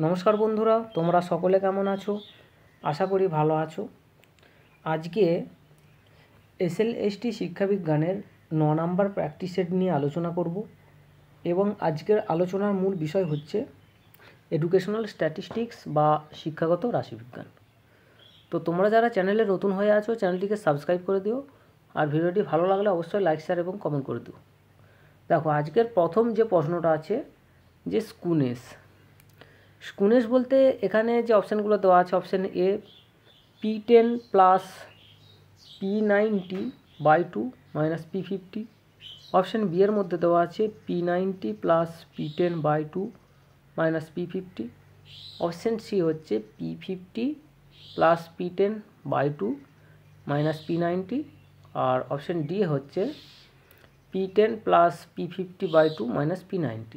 নমস্কার বন্ধুরা, তোমরা সকলে কেমন আছো? আশা করি ভালো আছো। আজকে এসএলএসটি শিক্ষাবিজ্ঞানের 9 নম্বর প্র্যাকটিস সেট নিয়ে আলোচনা করব এবং আজকের আলোচনার মূল বিষয় হচ্ছে এডুকেশনাল স্ট্যাটিস্টিক্স বা শিক্ষাগত রাশিবিজ্ঞান। তো তোমরা যারা চ্যানেলে নতুন হয়ে আছো চ্যানেলটিকে সাবস্ক্রাইব করে দিও, আর ভিডিওটি ভালো লাগলে অবশ্যই লাইক শেয়ার এবং কমেন্ট করে দিও। দেখো, আজকের প্রথম যে প্রশ্নটা আছে যে স্কুনেস বলতে এখানে যে অপশানগুলো দেওয়া আছে, option A P10 plus P90/2 minus P50। Option B এর মধ্যে দেওয়া আছে P90 plus P10/2 minus P50। Option C হচ্ছে P50 plus P10/2 minus P90। আর অপশান ডি হচ্ছে P10 plus P50/2 minus P90।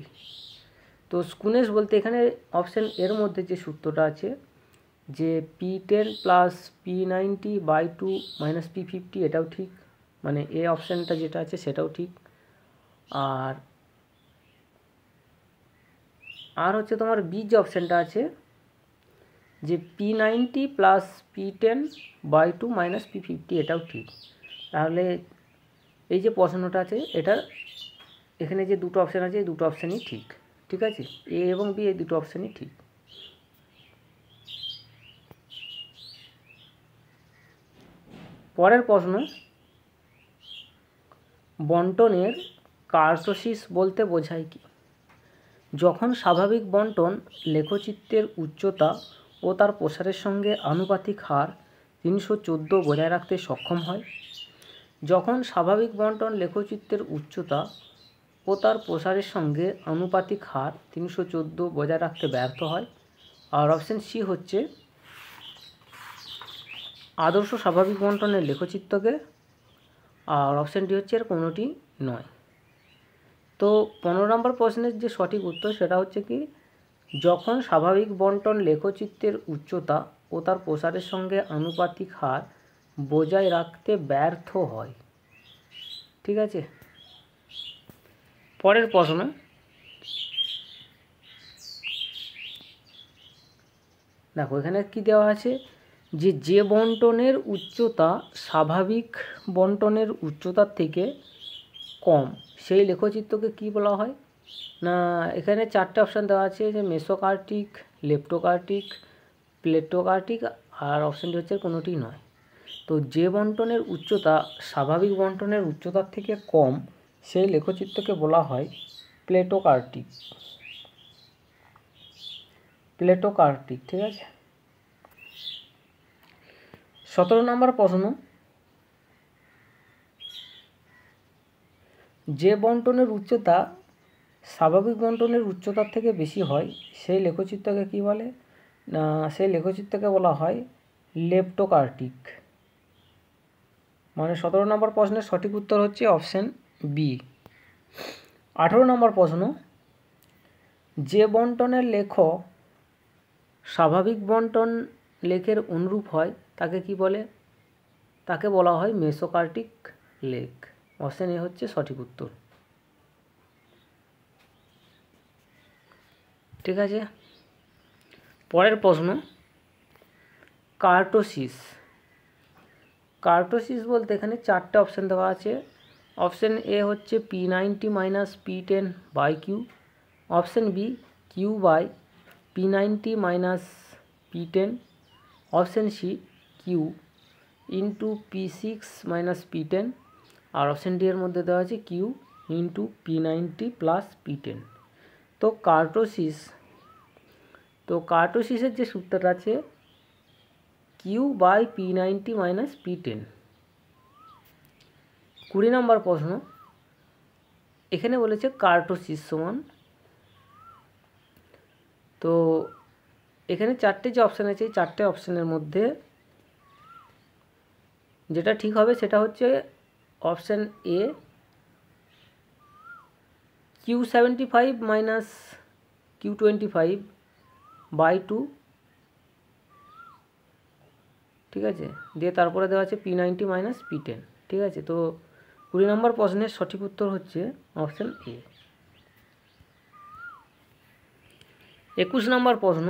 তো স্কুনেস বলতে এখানে অপশান এর মধ্যে যে সূত্রটা আছে যে P10 plus P90/2 minus P50, এটাও ঠিক, মানে এ অপশানটা যেটা আছে সেটাও ঠিক। আর হচ্ছে তোমার বি যে অপশানটা আছে যে P90 plus P10/2 minus P50, এটাও ঠিক। তাহলে এই যে প্রশ্নটা আছে এটা এখানে যে দুটো অপশান আছে এই দুটো অপশানই ঠিক, ঠিক আছে? এ এবং বি এই দুটো অপশানই ঠিক। পরের প্রশ্ন, বন্টনের কার্টোসিস বলতে বোঝায় কি? যখন স্বাভাবিক বন্টন লেখচিত্রের উচ্চতা ও তার প্রসারের সঙ্গে আনুপাতিক হার 314 বজায় রাখতে সক্ষম হয়। যখন স্বাভাবিক বন্টন লেখচিত্রের উচ্চতা ও তার প্রসারের সঙ্গে আনুপাতিক হার 314 বজায় রাখতে ব্যর্থ হয়। আর অপশান সি হচ্ছে আদর্শ স্বাভাবিক বন্টনের লেখচিত্রকে। আর অপশান ডি হচ্ছে এর কোনোটি নয়। তো 15 নম্বর প্রশ্নের যে সঠিক উত্তর সেটা হচ্ছে কি, যখন স্বাভাবিক বন্টন লেখচিত্রের উচ্চতা ও তার প্রসারের সঙ্গে আনুপাতিক হার বজায় রাখতে ব্যর্থ হয়। ঠিক আছে, পরের প্রশ্ন, দেখো এখানে কি দেওয়া আছে যে বন্টনের উচ্চতা স্বাভাবিক বন্টনের উচ্চতার থেকে কম সেই লেখচিত্রকে কি বলা হয় না? এখানে 4টে অপশান দেওয়া আছে যে মেসোকার্টিক, লেপ্টোকার্টিক, প্লেটোকার্টিক, আর অপশানটি হচ্ছে কোনোটি নয়। তো যে বন্টনের উচ্চতা স্বাভাবিক বন্টনের উচ্চতার থেকে কম সেই লেখচিত্রকে বলা হয় প্লেটোকার্টিক। ঠিক আছে। 17 নম্বর প্রশ্ন, যে বন্টনের উচ্চতা স্বাভাবিক বন্টনের উচ্চতার থেকে বেশি হয় সেই লেখচিত্রকে কি বলে না? সেই লেখচিত্রকে বলা হয় লেপ্টোকার্টিক। মানে 17 নম্বর প্রশ্নের সঠিক উত্তর হচ্ছে অপশান বি। 18 নম্বর প্রশ্ন, যে বন্টনের লেখ স্বাভাবিক বন্টন লেখের অনুরূপ হয় তাকে কি বলে? তাকে বলা হয় মেসোকার্টিক লেখ। অপশান এ হচ্ছে সঠিক উত্তর। ঠিক আছে, পরের প্রশ্ন, কার্টোসিস বলতে এখানে 4টে অপশান দেওয়া আছে। অপশান এ হচ্ছে P90 minus P10/Q। Option B Q/P90 minus P10। Option C Q/P6 minus P10। আর অপশান ডি এর মধ্যে দেওয়া আছে Q/P90 প্লাস P10। তো কার্টোসিসের যে সূত্রটা আছে Q/P90 মাইনাস P10। 20 নম্বর প্রশ্ন, এখানে বলেছে কার্টোসিস সমান, তো এখানে 4টে যে অপশান আছে এই 4টে অপশানের মধ্যে যেটা ঠিক হবে সেটা হচ্ছে option A Q75 minus Q25/2। ঠিক আছে, দিয়ে তারপরে দেওয়া আছে P90 মাইনাস P10। ঠিক আছে, তো 20 নম্বর প্রশ্নের সঠিক উত্তর হচ্ছে অপশান এ। 21 নম্বর প্রশ্ন,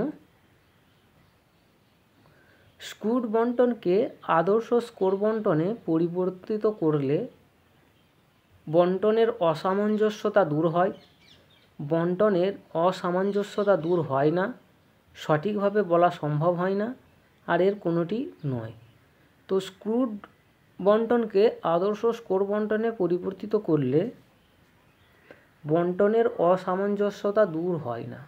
স্ক্রুড বন্টনকে আদর্শ স্কোর বন্টনে পরিবর্তিত করলে বন্টনের অসামঞ্জস্যতা দূর হয়, বন্টনের অসামঞ্জস্যতা দূর হয় না, সঠিকভাবে বলা সম্ভব হয় না, আর এর কোনোটি নয়। তো স্ক্রুড বন্টনকে আদর্শ স্কোর বন্টনে পরিবর্তিত করলে বন্টনের অসামঞ্জস্যতা দূর হয় না,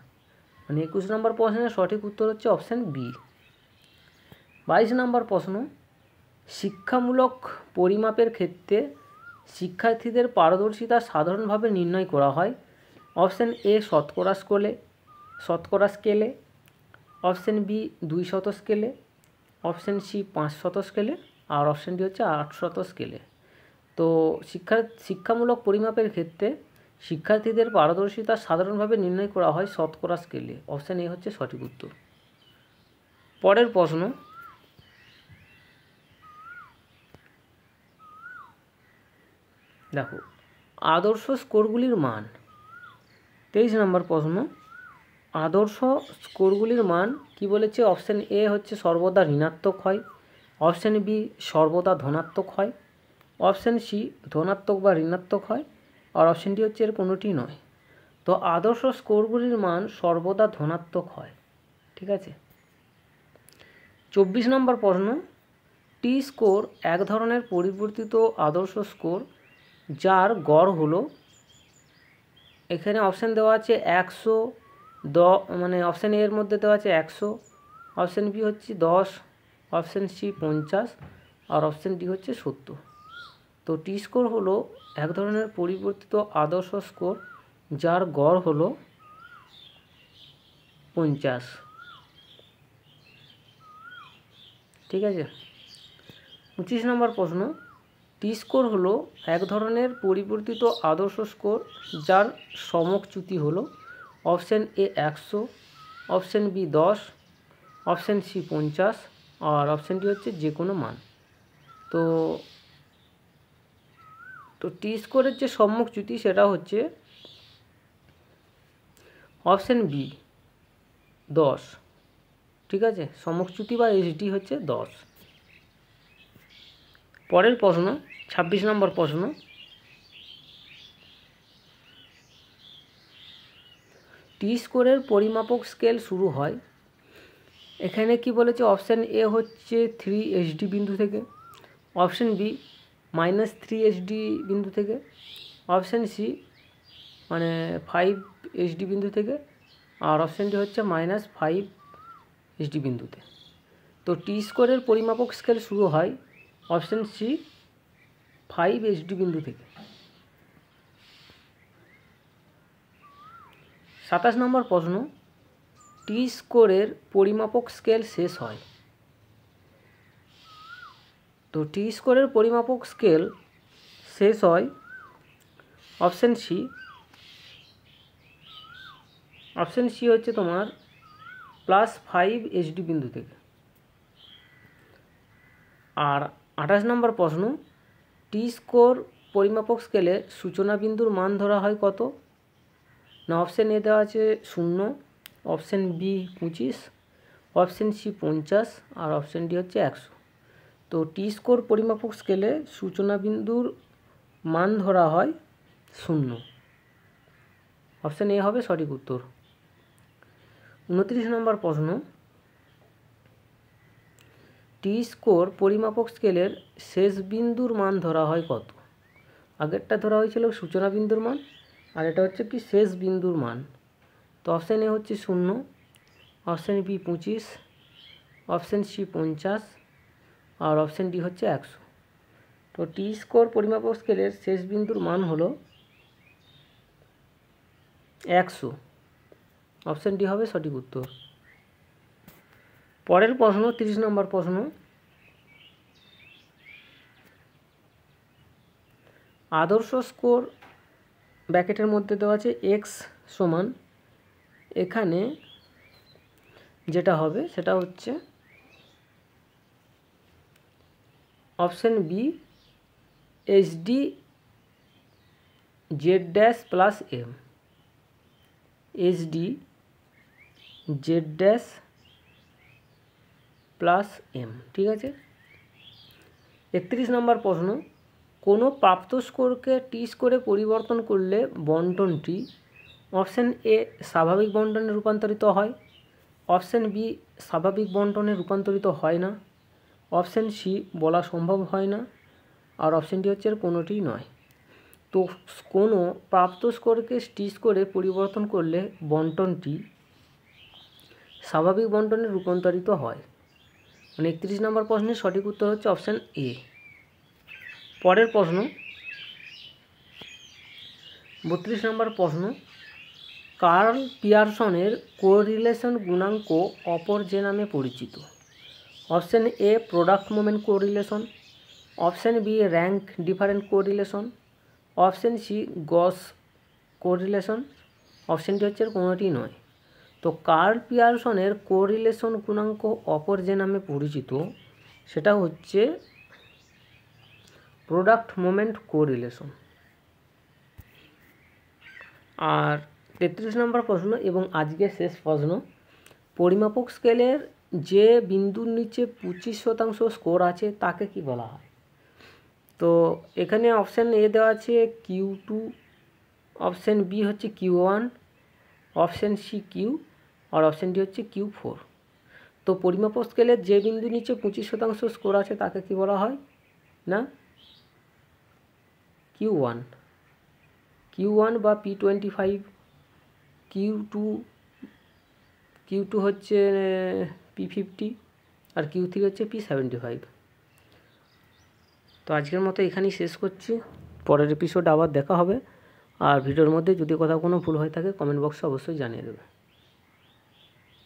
মানে 21 নম্বর প্রশ্নের সঠিক উত্তর হচ্ছে অপশান বি। 22 নম্বর প্রশ্ন, শিক্ষামূলক পরিমাপের ক্ষেত্রে শিক্ষার্থীদের পারদর্শিতা সাধারণভাবে নির্ণয় করা হয়। অপশান এ শতকরা স্কেলে, অপশান বি 200 স্কেলে, অপশান সি 500 স্কেলে, আর অপশান ডি হচ্ছে 800 স্কেলে। তো শিক্ষামূলক পরিমাপের ক্ষেত্রে শিক্ষার্থীদের পারদর্শিতা সাধারণভাবে নির্ণয় করা হয় শতকরা স্কেলে। অপশান এ হচ্ছে সঠিক উত্তর। পরের প্রশ্ন, দেখো আদর্শ স্কোরগুলির মান। 23 নম্বর প্রশ্ন, আদর্শ স্কোরগুলির মান কি বলেছে? অপশান এ হচ্ছে সর্বদা ঋণাত্মক হয়, অপশান বি সর্বদা ধনাত্মক হয়, অপশান সি ধনাত্মক বা ঋণাত্মক হয়, আর অপশান ডি হচ্ছে এর কোনোটি নয়। তো আদর্শ স্কোরগুলির মান সর্বদা ধনাত্মক হয়। ঠিক আছে। 24 নম্বর প্রশ্ন, টি স্কোর এক ধরনের পরিবর্তিত আদর্শ স্কোর যার গড় হলো, এখানে অপশান দেওয়া আছে 100, মানে অপশান এর মধ্যে দেওয়া আছে 100, অপশান বি হচ্ছে 10, অপশান সি 50, আর অপশান ডি হচ্ছে 70। তো টি স্কোর হলো এক ধরনের পরিবর্তিত আদর্শ স্কোর যার গড় হলো 50। ঠিক আছে। 25 নম্বর প্রশ্ন, টি স্কোর হলো এক ধরনের পরিবর্তিত আদর্শ স্কোর যার সমকচ্যুতি হলো option A 100, option B 10, option C 50, আর অপশান ডি হচ্ছে যে কোনো মান। তো টি স্কোরের যে সমকচ্যুতি সেটা হচ্ছে অপশান বি 10। ঠিক আছে, সমকচ্যুতি বা এইচডি হচ্ছে 10। পরের প্রশ্ন, 26 নম্বর প্রশ্ন, টি স্কোরের পরিমাপক স্কেল শুরু হয়, এখানে কি বলেছে? অপশান এ হচ্ছে 3 এইচডি বিন্দু থেকে, অপশান বি -3 এইচডি বিন্দু থেকে, অপশান সি মানে 5 এইচডি বিন্দু থেকে, আর অপশান ডি হচ্ছে -5 এইচডি বিন্দুতে। তো টি স্কোরের পরিমাপক স্কেল শুরু হয় অপশান সি 5 এইচডি বিন্দু থেকে। 27 নম্বর প্রশ্ন, টি স্কোরের পরিমাপক স্কেল শেষ হয়। তো টি স্কোরের পরিমাপক স্কেল শেষ হয় অপশান সি, অপশান সি হচ্ছে তোমার +5 এইচডি বিন্দু থেকে। আর 28 নম্বর প্রশ্ন, টি স্কোর পরিমাপক স্কেলে সূচনা বিন্দুর মান ধরা হয় কত? না অপশান এ দেওয়া আছে 0, অপশান বি 25, অপশান সি 50, আর অপশান ডি হচ্ছে 100। তো টি স্কোর পরিমাপক স্কেলে সূচনা বিন্দুর মান ধরা হয় 0। অপশান এ হবে সঠিক উত্তর। 29 নম্বর প্রশ্ন, টি স্কোর পরিমাপক স্কেলের শেষ বিন্দুর মান ধরা হয় কত? আগেরটা ধরা হয়েছিল সূচনা বিন্দুর মান, আর এটা হচ্ছে কি শেষ বিন্দুর মান। তো অপশান এ হচ্ছে 0, অপশান বি 25, অপশান সি 50, আর অপশান ডি হচ্ছে 100। তো টি স্কোর পরিমাপক স্কেলের শেষ বিন্দুর মান হলো 100। অপশান ডি হবে সঠিক উত্তর। পরের প্রশ্ন, 30 নম্বর প্রশ্ন, আদর্শ স্কোর ব্র্যাকেটের মধ্যে দেওয়া আছে এক্স সমান, এখানে যেটা হবে সেটা হচ্ছে option B HD Z dash plus M, HD Z dash plus M. ঠিক আছে। 31 নম্বর প্রশ্ন, কোনো প্রাপ্ত স্কোরকে টি স্কোরে পরিবর্তন করলে বন্টনটি অপশান এ স্বাভাবিক বন্টনে রূপান্তরিত হয়, অপশান বি স্বাভাবিক বন্টনে রূপান্তরিত হয় না, অপশান সি বলা সম্ভব হয় না, আর অপশানটি হচ্ছে কোনোটিই নয়। তো কোনো প্রাপ্ত স্কোরকে টি স্কোরে পরিবর্তন করলে বন্টনটি স্বাভাবিক বন্টনে রূপান্তরিত হয়। মানে 31 নম্বর প্রশ্নের সঠিক উত্তর হচ্ছে অপশান এ। পরের প্রশ্ন 32 নম্বর প্রশ্ন, কার্ল পিয়ারসনের কোরিলেশন গুণাঙ্ক অপর যে নামে পরিচিত। Option A product moment correlation, option B rank different correlation, option C Gauss correlation, অপশানটি হচ্ছে কোনোটি নয়। তো কার্ল পিয়ারসনের কোরিলেশন গুণাঙ্ক অপর যে নামে পরিচিত সেটা হচ্ছে প্রোডাক্ট মোমেন্ট কোরিলেশন। আর 33 নম্বর প্রশ্ন এবং আজকের শেষ প্রশ্ন, পরিমাপক স্কেলের যে বিন্দুর নিচে 25% স্কোর আছে তাকে কি বলা হয়। তো এখানে অপশান এ দেওয়া আছে Q2, অপশান বি হচ্ছে Q1, অপশান সি কিউ, আর অপশানটি হচ্ছে Q4। তো পরিমাপক স্কেলের যে বিন্দুর নিচে 25% স্কোর আছে তাকে কি বলা হয় না Q1 বা P25, Q2 হচ্ছে P50, আর Q3 হচ্ছে P75। তো আজকের মতো এখানেই শেষ করছি, পরের এপিসোড আবার দেখা হবে। আর ভিডিওর মধ্যে যদি কোথাও কোনো ভুল হয়ে থাকে কমেন্ট বক্সে অবশ্যই জানিয়ে দেবে।